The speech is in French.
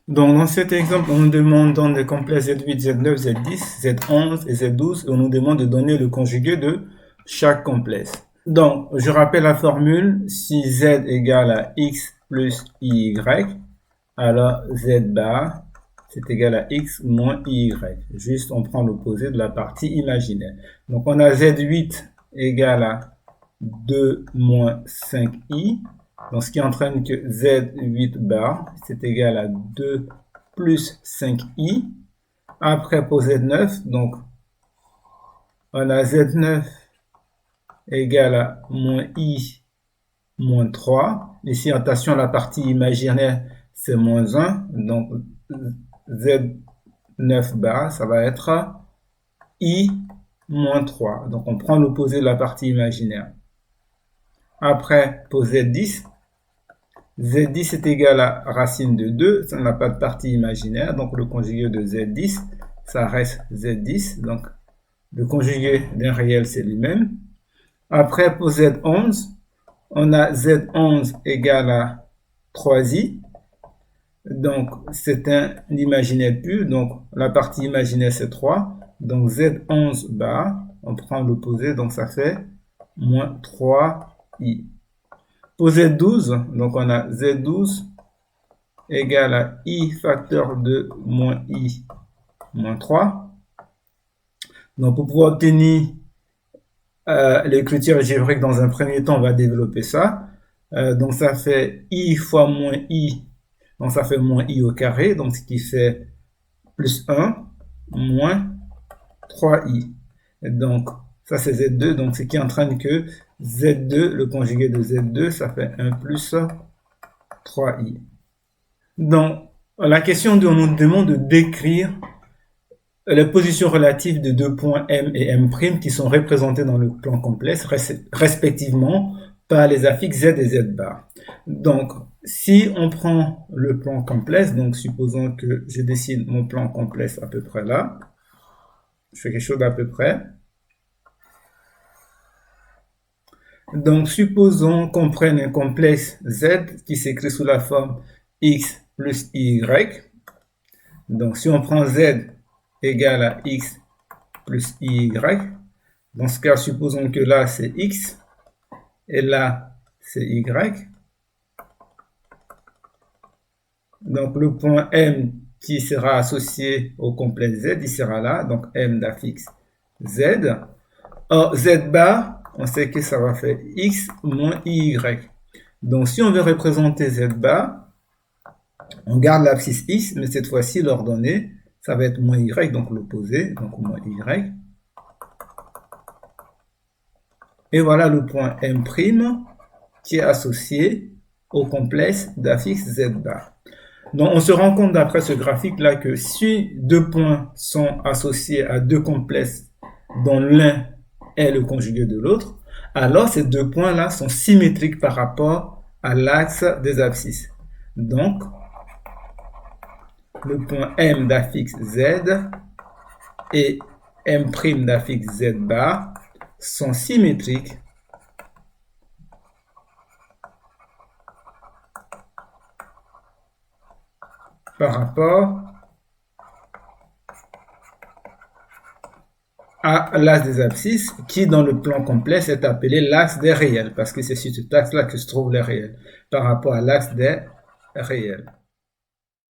Donc, dans cet exemple, on nous demande dans les complexes Z8, Z9, Z10, Z11 et Z12, et on nous demande de donner le conjugué de chaque complexe. Donc, je rappelle la formule, si Z égale à X plus IY, alors Z bar, c'est égal à X moins IY. Juste, on prend l'opposé de la partie imaginaire. Donc, on a Z8 égale à 2 moins 5i. Donc, ce qui entraîne que Z8 bar, c'est égal à 2 plus 5i. Après, pour Z9, donc, on a Z9 égale à moins i moins 3. Ici, attention, la partie imaginaire, c'est moins 1. Donc, Z9 bar, ça va être i moins 3. Donc, on prend l'opposé de la partie imaginaire. Après, pour Z10, Z10 est égal à racine de 2, ça n'a pas de partie imaginaire, donc le conjugué de Z10, ça reste Z10, donc le conjugué d'un réel, c'est lui-même. Après, pour Z11, on a Z11 égal à 3i, donc c'est un imaginaire pur, donc la partie imaginaire c'est 3, donc Z11 bar, on prend l'opposé, donc ça fait moins 3i. Pour Z12, donc on a Z12 égale à i facteur de moins i moins 3. Donc pour pouvoir obtenir l'écriture algébrique dans un premier temps, on va développer ça. Donc ça fait i fois moins i, donc ça fait moins i au carré, donc ce qui fait plus 1 moins 3i. Et donc ça c'est Z2, donc ce qui entraîne que Z2, le conjugué de Z2, ça fait 1 plus 3i. Donc, la question nous demande de décrire les positions relatives de deux points M et M' qui sont représentés dans le plan complexe, respectivement par les affixes Z et Z bar. Donc, si on prend le plan complexe, donc supposons que je dessine mon plan complexe à peu près là, je fais quelque chose d'à peu près. Donc, supposons qu'on prenne un complexe Z qui s'écrit sous la forme X plus Y. Donc, si on prend Z égale à X plus Y, dans ce cas, supposons que là, c'est X et là, c'est Y. Donc, le point M qui sera associé au complexe Z, il sera là. Donc, M d'affixe Z. Or, Z bar, on sait que ça va faire X moins Y. Donc, si on veut représenter Z bar, on garde l'abscisse X, mais cette fois-ci, l'ordonnée, ça va être moins Y, donc l'opposé, donc moins Y. Et voilà le point M' qui est associé au complexe d'affixe Z bar. Donc, on se rend compte d'après ce graphique-là que si deux points sont associés à deux complexes dont l'un est le conjugué de l'autre, alors ces deux points-là sont symétriques par rapport à l'axe des abscisses. Donc, le point M d'affixe Z et M' d'affixe Z bar sont symétriques par rapport à l'axe des abscisses qui, dans le plan complexe, est appelé l'axe des réels, parce que c'est sur cet axe-là que se trouvent les réels, par rapport à l'axe des réels.